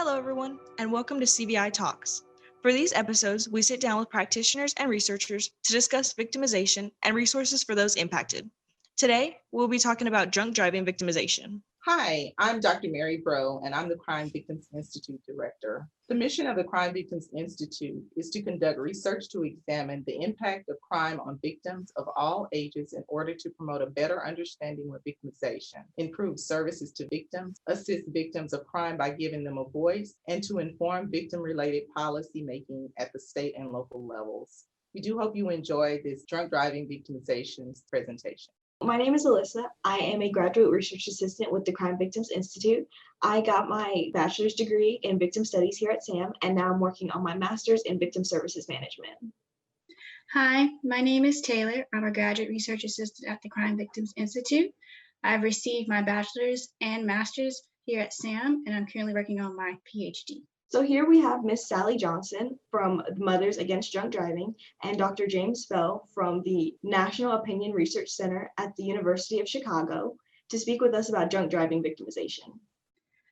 Hello, everyone, and welcome to CVI Talks. For these episodes, we sit down with practitioners and researchers to discuss victimization and resources for those impacted. Today, we'll be talking about drunk driving victimization. Hi, I'm Dr. Mary Bro, and I'm the Crime Victims Institute Director. The mission of the Crime Victims Institute is to conduct research to examine the impact of crime on victims of all ages in order to promote a better understanding of victimization, improve services to victims, assist victims of crime by giving them a voice, and to inform victim-related policy making at the state and local levels. We do hope you enjoy this drunk driving victimization presentation. My name is Alyssa. I am a graduate research assistant with the Crime Victims Institute. I got my bachelor's degree in victim studies here at SAM, and now I'm working on my master's in victim services management. Hi, my name is Taylor. I'm a graduate research assistant at the Crime Victims Institute. I've received my bachelor's and master's here at SAM, and I'm currently working on my PhD. So here we have Miss Sally Johnson from Mothers Against Drunk Driving and Dr. James Fell from the National Opinion Research Center at the University of Chicago to speak with us about drunk driving victimization.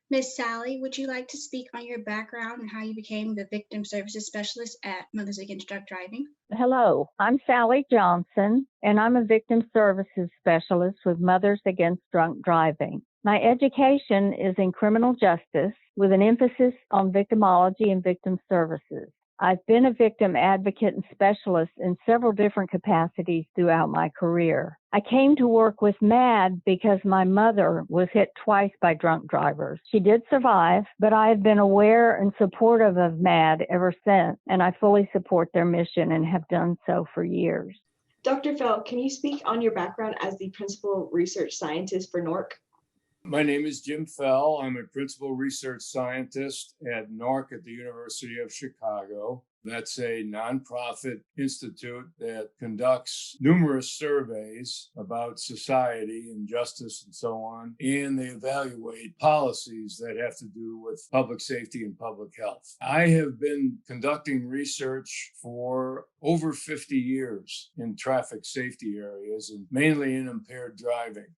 Miss Sally, would you like to speak on your background and how you became the victim services specialist at Mothers Against Drunk Driving? Hello, I'm Sally Johnson, and I'm a victim services specialist with Mothers Against Drunk Driving. My education is in criminal justice with an emphasis on victimology and victim services. I've been a victim advocate and specialist in several different capacities throughout my career. I came to work with MAD because my mother was hit twice by drunk drivers. She did survive, but I have been aware and supportive of MAD ever since, and I fully support their mission and have done so for years. Dr. Fell, can you speak on your background as the principal research scientist for NORC? My name is Jim Fell. I'm a principal research scientist at NORC at the University of Chicago. That's a nonprofit institute that conducts numerous surveys about society and justice and so on, and they evaluate policies that have to do with public safety and public health. I have been conducting research for over 50 years in traffic safety areas, and mainly in impaired driving.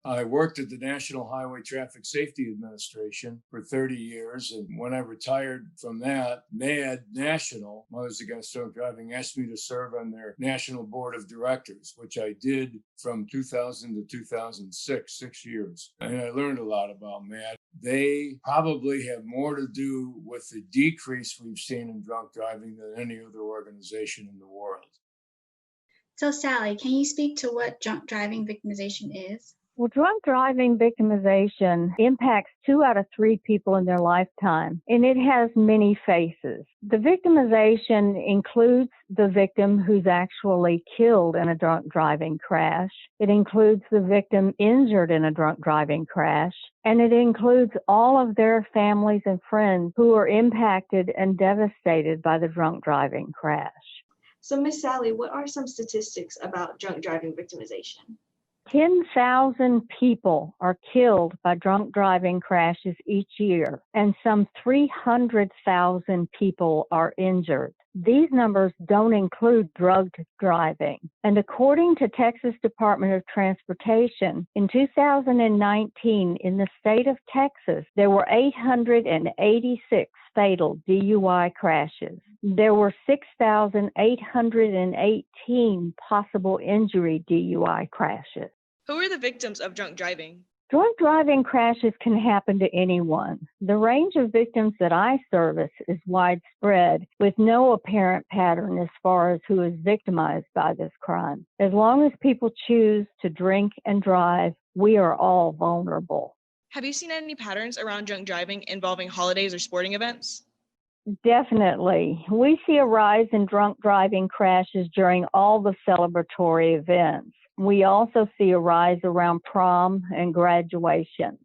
I worked at the National Highway Traffic Safety Administration for 30 years, and when I retired from that, MAD National, Mothers Against Drunk Driving, asked me to serve on their National Board of Directors, which I did from 2000 to 2006, 6 years. And I learned a lot about MAD. They probably have more to do with the decrease we've seen in drunk driving than any other organization in the world. So Sally, can you speak to what drunk driving victimization is? Well, drunk driving victimization impacts 2 out of 3 people in their lifetime, and it has many faces. The victimization includes the victim who's actually killed in a drunk driving crash. It includes the victim injured in a drunk driving crash, and it includes all of their families and friends who are impacted and devastated by the drunk driving crash. So Miss Sally, what are some statistics about drunk driving victimization? 10,000 people are killed by drunk driving crashes each year, and some 300,000 people are injured. These numbers don't include drugged driving. And according to Texas Department of Transportation, in 2019, in the state of Texas, there were 886 fatal DUI crashes. There were 6,818 possible injury DUI crashes. Who are the victims of drunk driving? Drunk driving crashes can happen to anyone. The range of victims that I service is widespread, with no apparent pattern as far as who is victimized by this crime. As long as people choose to drink and drive, we are all vulnerable. Have you seen any patterns around drunk driving involving holidays or sporting events? Definitely. We see a rise in drunk driving crashes during all the celebratory events. We also see a rise around prom and graduation.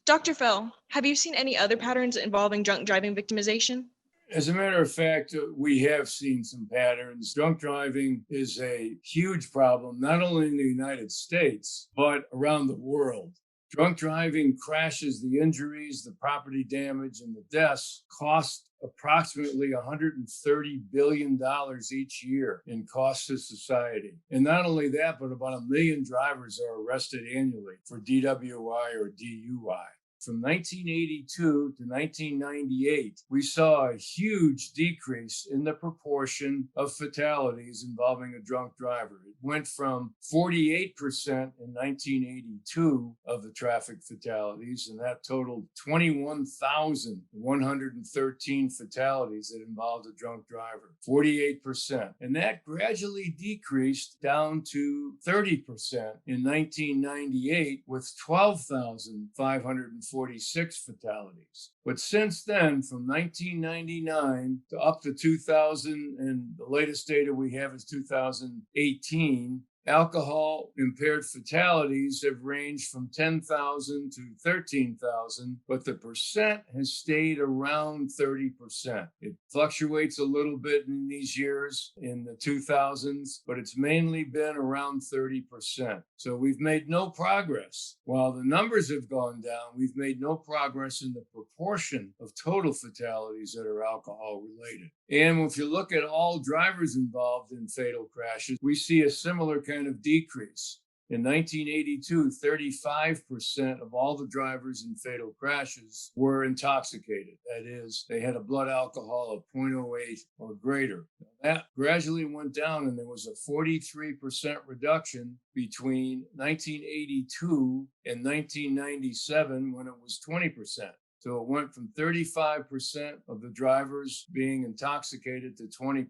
Dr. Fell, have you seen any other patterns involving drunk driving victimization? As a matter of fact, we have seen some patterns. Drunk driving is a huge problem, not only in the United States, but around the world. Drunk driving crashes, the injuries, the property damage, and the deaths cost approximately $130 billion each year in costs to society. And not only that, but about 1 million drivers are arrested annually for DWI or DUI. From 1982 to 1998, we saw a huge decrease in the proportion of fatalities involving a drunk driver. It went from 48% in 1982 of the traffic fatalities, and that totaled 21,113 fatalities that involved a drunk driver. 48%. And that gradually decreased down to 30% in 1998 with 12,546 fatalities. But since then, from 1999 to up to 2000, and the latest data we have is 2018, alcohol impaired fatalities have ranged from 10,000 to 13,000, but the percent has stayed around 30%. It fluctuates a little bit in these years in the 2000s, but it's mainly been around 30%. So we've made no progress. While the numbers have gone down, we've made no progress in the proportion of total fatalities that are alcohol related. And if you look at all drivers involved in fatal crashes, we see a similar kind of decrease. In 1982, 35% of all the drivers in fatal crashes were intoxicated. That is, they had a blood alcohol of 0.08 or greater. That gradually went down, and there was a 43% reduction between 1982 and 1997 when it was 20%. So it went from 35% of the drivers being intoxicated to 20%.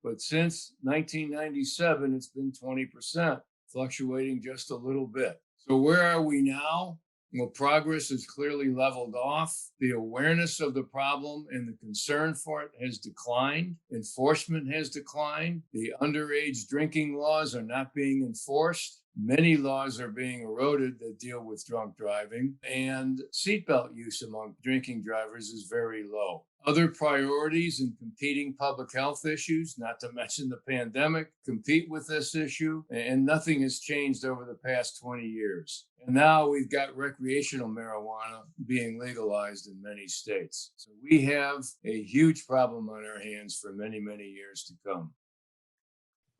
But since 1997, it's been 20%, fluctuating just a little bit. So where are we now? Well, progress has clearly leveled off. The awareness of the problem and the concern for it has declined. Enforcement has declined. The underage drinking laws are not being enforced. Many laws are being eroded that deal with drunk driving, and seatbelt use among drinking drivers is very low. Other priorities and competing public health issues, not to mention the pandemic, compete with this issue, and nothing has changed over the past 20 years. And now we've got recreational marijuana being legalized in many states. So we have a huge problem on our hands for many, many years to come.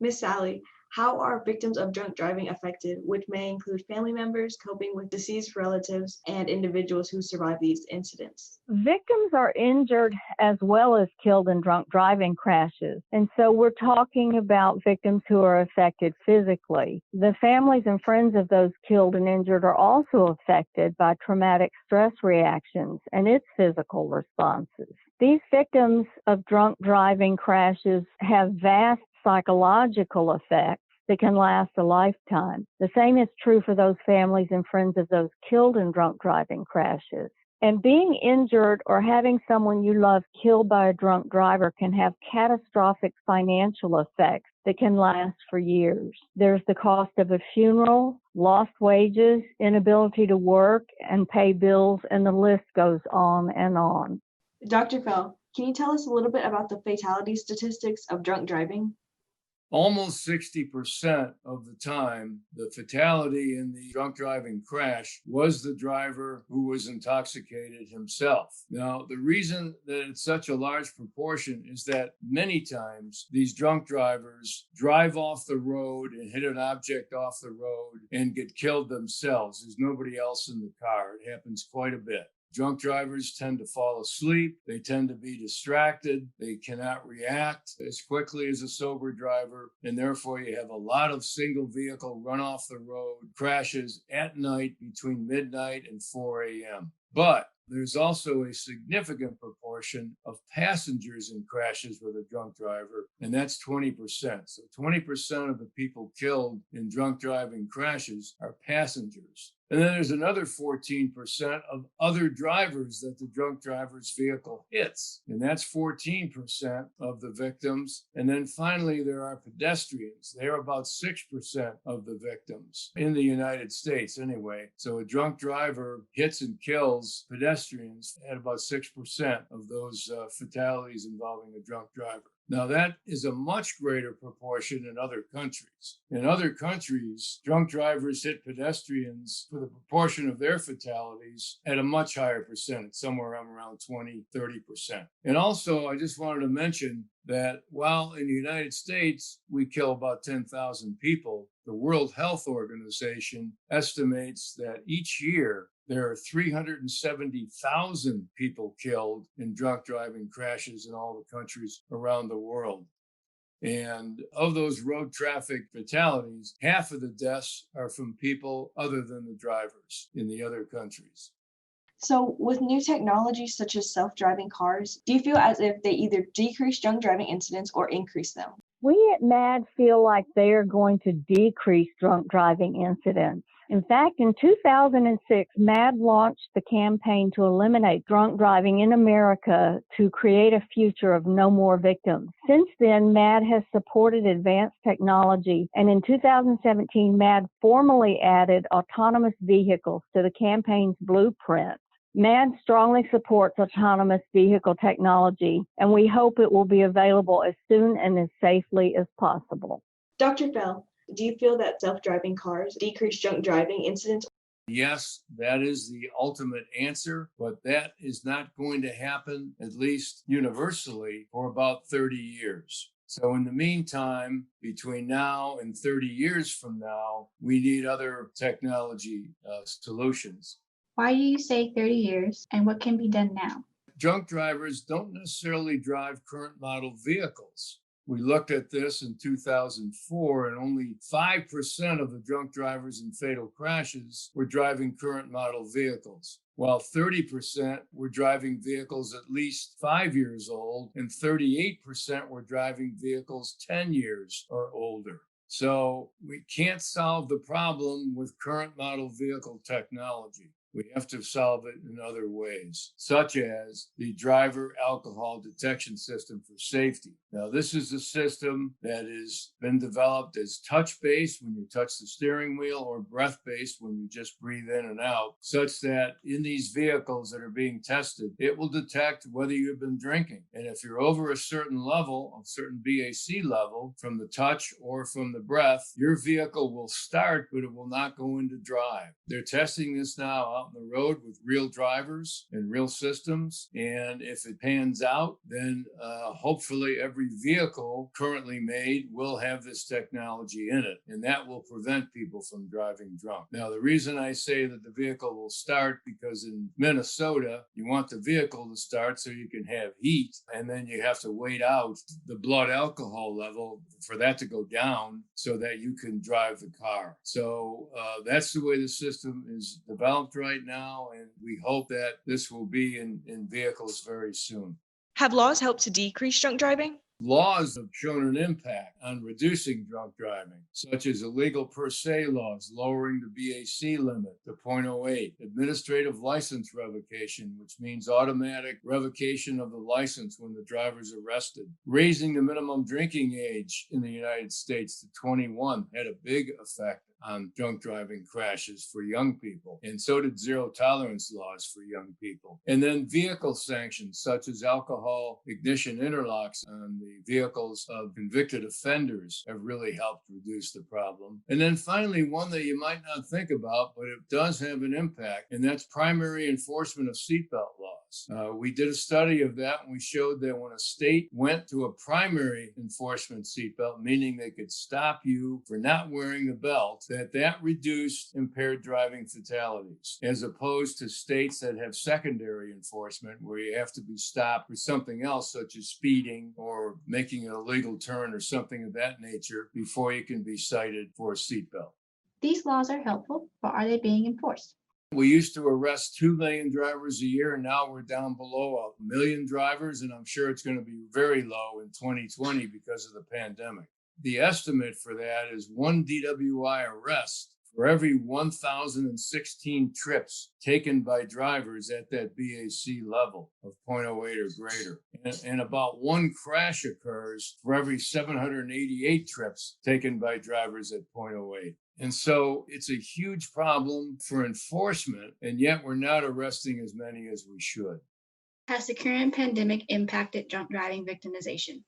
Ms. Sally, how are victims of drunk driving affected, which may include family members coping with deceased relatives and individuals who survive these incidents? Victims are injured as well as killed in drunk driving crashes. And so we're talking about victims who are affected physically. The families and friends of those killed and injured are also affected by traumatic stress reactions and its physical responses. These victims of drunk driving crashes have vast psychological effects that can last a lifetime. The same is true for those families and friends of those killed in drunk driving crashes. And being injured or having someone you love killed by a drunk driver can have catastrophic financial effects that can last for years. There's the cost of a funeral, lost wages, inability to work and pay bills, and the list goes on and on. Dr. Fell, can you tell us a little bit about the fatality statistics of drunk driving? Almost 60% of the time, the fatality in the drunk driving crash was the driver who was intoxicated himself. Now, the reason that it's such a large proportion is that many times these drunk drivers drive off the road and hit an object off the road and get killed themselves. There's nobody else in the car. It happens quite a bit. Drunk drivers tend to fall asleep. They tend to be distracted. They cannot react as quickly as a sober driver. And therefore, you have a lot of single vehicle run off the road crashes at night between midnight and 4 a.m. But there's also a significant proportion of passengers in crashes with a drunk driver, and that's 20%. So 20% of the people killed in drunk driving crashes are passengers. And then there's another 14% of other drivers that the drunk driver's vehicle hits. And that's 14% of the victims. And then finally, there are pedestrians. They're about 6% of the victims in the United States anyway. So a drunk driver hits and kills pedestrians at about 6% of those fatalities involving a drunk driver. Now, that is a much greater proportion in other countries. In other countries, drunk drivers hit pedestrians for the proportion of their fatalities at a much higher percentage, somewhere around 20, 30%. And also, I just wanted to mention that while in the United States, we kill about 10,000 people, the World Health Organization estimates that each year, There are 370,000 people killed in drunk driving crashes in all the countries around the world. And of those road traffic fatalities, half of the deaths are from people other than the drivers in the other countries. So with new technologies such as self-driving cars, do you feel as if they either decrease drunk driving incidents or increase them? We at MAD feel like they are going to decrease drunk driving incidents. In fact, in 2006, MAD launched the campaign to eliminate drunk driving in America to create a future of no more victims. Since then, MAD has supported advanced technology, and in 2017, MAD formally added autonomous vehicles to the campaign's blueprint. MAD strongly supports autonomous vehicle technology, and we hope it will be available as soon and as safely as possible. Dr. Fell, do you feel that self-driving cars decrease drunk driving incidents? Yes, that is the ultimate answer, but that is not going to happen, at least universally, for about 30 years. So in the meantime, between now and 30 years from now, we need other technology solutions. Why do you say 30 years, and what can be done now? Drunk drivers don't necessarily drive current model vehicles. We looked at this in 2004, and only 5% of the drunk drivers in fatal crashes were driving current model vehicles, while 30% were driving vehicles at least 5 years old, and 38% were driving vehicles 10 years or older. So we can't solve the problem with current model vehicle technology. We have to solve it in other ways, such as the driver alcohol detection system for safety. Now, this is a system that has been developed as touch-based when you touch the steering wheel, or breath-based when you just breathe in and out, such that in these vehicles that are being tested, it will detect whether you've been drinking. And if you're over a certain level, a certain BAC level, from the touch or from the breath, your vehicle will start, but it will not go into drive. They're testing this now out on the road with real drivers and real systems. And if it pans out, then hopefully every vehicle currently made will have this technology in it. And that will prevent people from driving drunk. Now, the reason I say that the vehicle will start, because in Minnesota, you want the vehicle to start so you can have heat. And then you have to wait out the blood alcohol level for that to go down so that you can drive the car. So that's the way the system is developed right now, and we hope that this will be in vehicles very soon. Have laws helped to decrease drunk driving? Laws have shown an impact on reducing drunk driving, such as illegal per se laws, lowering the BAC limit to 0.08, administrative license revocation, which means automatic revocation of the license when the driver's arrested, raising the minimum drinking age in the United States to 21 had a big effect on drunk driving crashes for young people. And so did zero tolerance laws for young people. And then vehicle sanctions, such as alcohol ignition interlocks on the vehicles of convicted offenders, have really helped reduce the problem. And then finally, one that you might not think about, but it does have an impact, and that's primary enforcement of seatbelt laws. We did a study of that, and we showed that when a state went to a primary enforcement seatbelt, meaning they could stop you for not wearing the belt, that reduced impaired driving fatalities, as opposed to states that have secondary enforcement, where you have to be stopped for something else, such as speeding or making an illegal turn or something of that nature, before you can be cited for a seatbelt. These laws are helpful, but are they being enforced? We used to arrest 2 million drivers a year, and now we're down below 1 million drivers, and I'm sure it's going to be very low in 2020 because of the pandemic. The estimate for that is 1 DWI arrest for every 1,016 trips taken by drivers at that BAC level of 0.08 or greater. And about 1 crash occurs for every 788 trips taken by drivers at 0.08. And so it's a huge problem for enforcement, and yet we're not arresting as many as we should. Has the current pandemic impacted drunk driving victimization?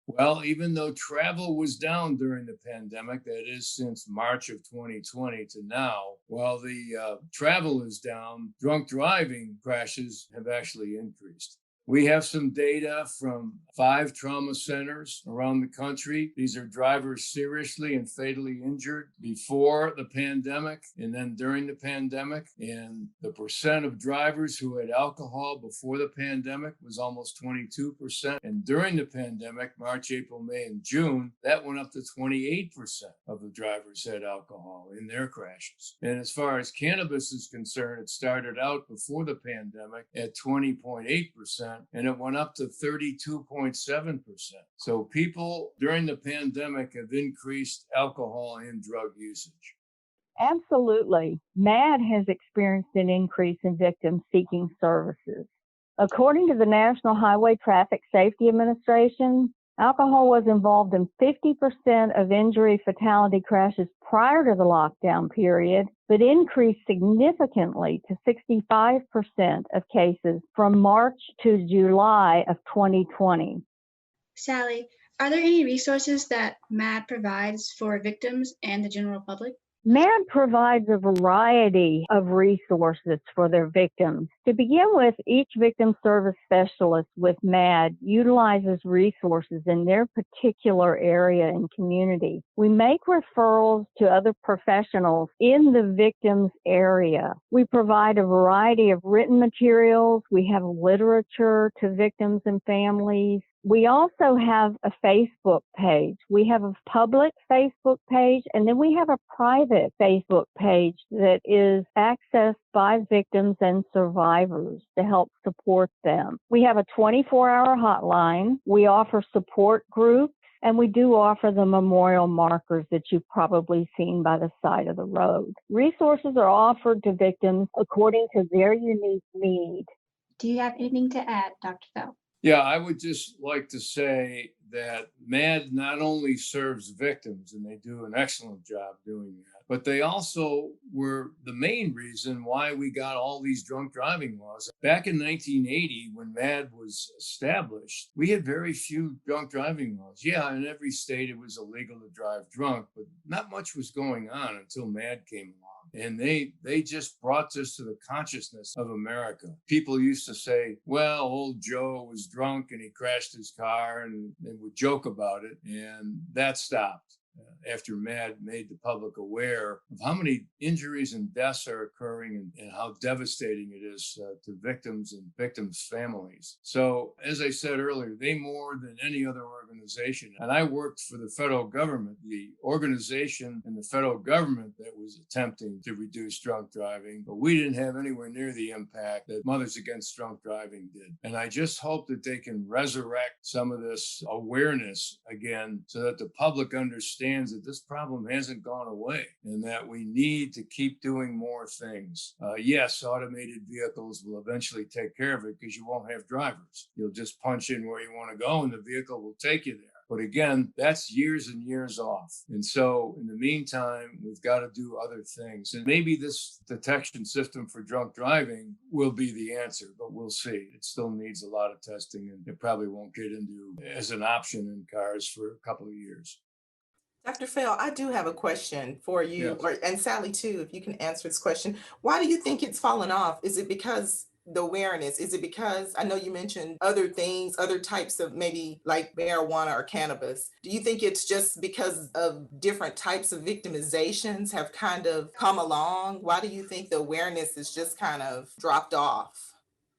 Well, even though travel was down during the pandemic, that is since March of 2020 to now, while the travel is down, drunk driving crashes have actually increased. We have some data from 5 trauma centers around the country. These are drivers seriously and fatally injured before the pandemic and then during the pandemic. And the percent of drivers who had alcohol before the pandemic was almost 22%. And during the pandemic, March, April, May, and June, that went up to 28% of the drivers had alcohol in their crashes. And as far as cannabis is concerned, it started out before the pandemic at 20.8%. And it went up to 32.7%. So people during the pandemic have increased alcohol and drug usage. Absolutely. MAD has experienced an increase in victims seeking services. According to the National Highway Traffic Safety Administration, alcohol was involved in 50% of injury fatality crashes prior to the lockdown period, but increased significantly to 65% of cases from March to July of 2020. Sally, are there any resources that MAD provides for victims and the general public? MAD provides a variety of resources for their victims. To begin with, each victim service specialist with MAD utilizes resources in their particular area and community. We make referrals to other professionals in the victim's area. We provide a variety of written materials. We have literature to victims and families. We also have a Facebook page. We have a public Facebook page, and then we have a private Facebook page that is accessed by victims and survivors to help support them. We have a 24-hour hotline. We offer support groups, and we do offer the memorial markers that you've probably seen by the side of the road. Resources are offered to victims according to their unique need. Do you have anything to add, Dr. Fell? Yeah, I would just like to say that MAD not only serves victims, and they do an excellent job doing that, but they also were the main reason why we got all these drunk driving laws. Back in 1980, when MAD was established, we had very few drunk driving laws. Yeah, in every state it was illegal to drive drunk, but not much was going on until MAD came along. And they just brought this to the consciousness of America. People used to say, well, old Joe was drunk and he crashed his car, and they would joke about it. And that stopped after MAD made the public aware of how many injuries and deaths are occurring and how devastating it is to victims and victims' families. So, as I said earlier, they more than any other organization, and I worked for the federal government, the organization in the federal government that was attempting to reduce drunk driving, but we didn't have anywhere near the impact that Mothers Against Drunk Driving did. And I just hope that they can resurrect some of this awareness again so that the public understands that this problem hasn't gone away and that we need to keep doing more things. Yes, automated vehicles will eventually take care of it because you won't have drivers. You'll just punch in where you want to go and the vehicle will take you there. But again, that's years and years off. And so in the meantime, we've got to do other things. And maybe this detection system for drunk driving will be the answer, but we'll see. It still needs a lot of testing, and it probably won't get into as an option in cars for a couple of years. Dr. Fell, I do have a question for you, Yes. and Sally too, if you can answer this question. Why do you think it's fallen off? Is it because the awareness? Is it because I know you mentioned other things, other types of maybe like marijuana or cannabis? Do you think it's just because of different types of victimizations have kind of come along? Why do you think the awareness is just kind of dropped off?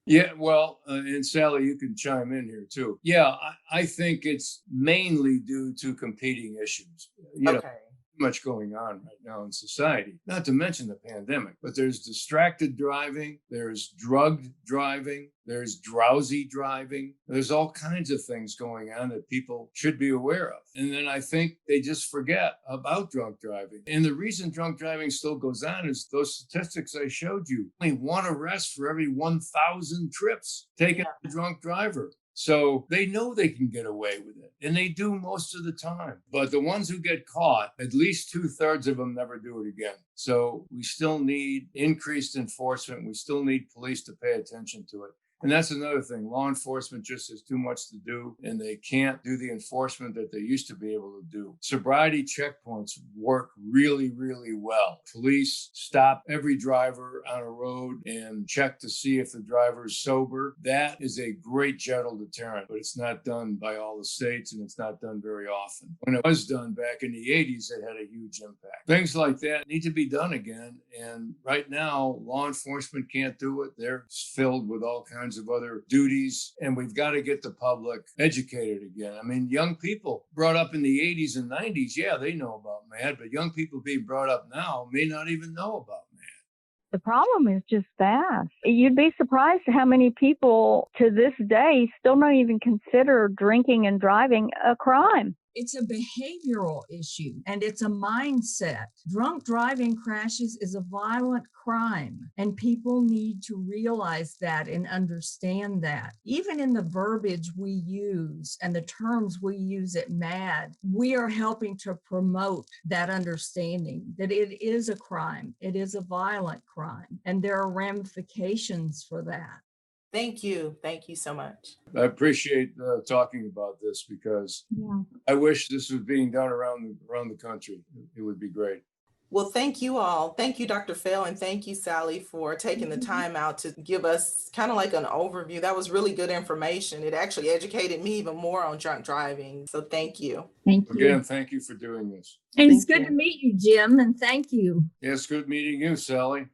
Yeah, well, and Sally, you can chime in here too. Yeah, I think it's mainly due to competing issues. Okay. Too much going on right now in society, not to mention the pandemic, but there's distracted driving, there's drugged driving, there's drowsy driving. There's all kinds of things going on that people should be aware of. And then I think they just forget about drunk driving. And the reason drunk driving still goes on is those statistics I showed you. Only one arrest for every 1,000 trips taken a drunk driver. So they know they can get away with it, and they do most of the time. But the ones who get caught, at least 2/3 of them never do it again. So we still need increased enforcement. We still need police to pay attention to it. And that's another thing. Law enforcement just has too much to do, and they can't do the enforcement that they used to be able to do. Sobriety checkpoints work really, really well. Police stop every driver on a road and check to see if the driver is sober. That is a great gentle deterrent, but it's not done by all the states, and it's not done very often. When it was done back in the 80s, it had a huge impact. Things like that need to be done again. And right now, law enforcement can't do it. They're filled with all kinds of other duties, and we've got to get the public educated again. I mean, young people brought up in the 80s and 90s, yeah, they know about MAD, but young people being brought up now may not even know about MAD. The problem is just that. You'd be surprised how many people to this day still don't even consider drinking and driving a crime. It's a behavioral issue and it's a mindset. Drunk driving crashes is a violent crime, and people need to realize that and understand that. Even in the verbiage we use and the terms we use at MAD, we are helping to promote that understanding that it is a crime, it is a violent crime, and there are ramifications for that. Thank you. Thank you so much. I appreciate talking about this because I wish this was being done around the country. It would be great. Well, thank you all. Thank you, Dr. Fell, and thank you, Sally, for taking the time out to give us kind of like an overview. That was really good information. It actually educated me even more on drunk driving. So thank you. Thank you. Again, thank you for doing this. And it's Thank good you. to meet you, Jim, and thank you. Yeah, it's good meeting you, Sally.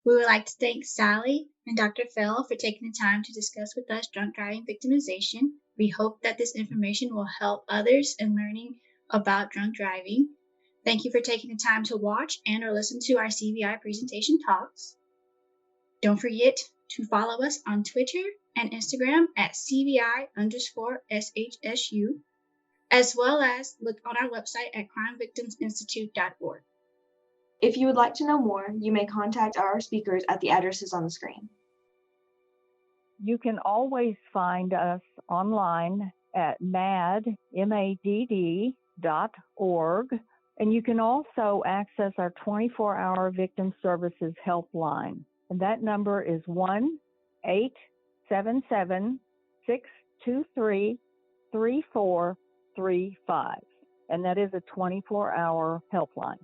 We would like to thank Sally and Dr. Fell for taking the time to discuss with us drunk driving victimization. We hope that this information will help others in learning about drunk driving. Thank you for taking the time to watch and or listen to our CVI presentation talks. Don't forget to follow us on Twitter and Instagram at CVI_SHSU, as well as look on our website at crimevictimsinstitute.org. If you would like to know more, you may contact our speakers at the addresses on the screen. You can always find us online at madd.org, and you can also access our 24-hour victim services helpline. And that number is 1-877-623-3435. And that is a 24-hour helpline.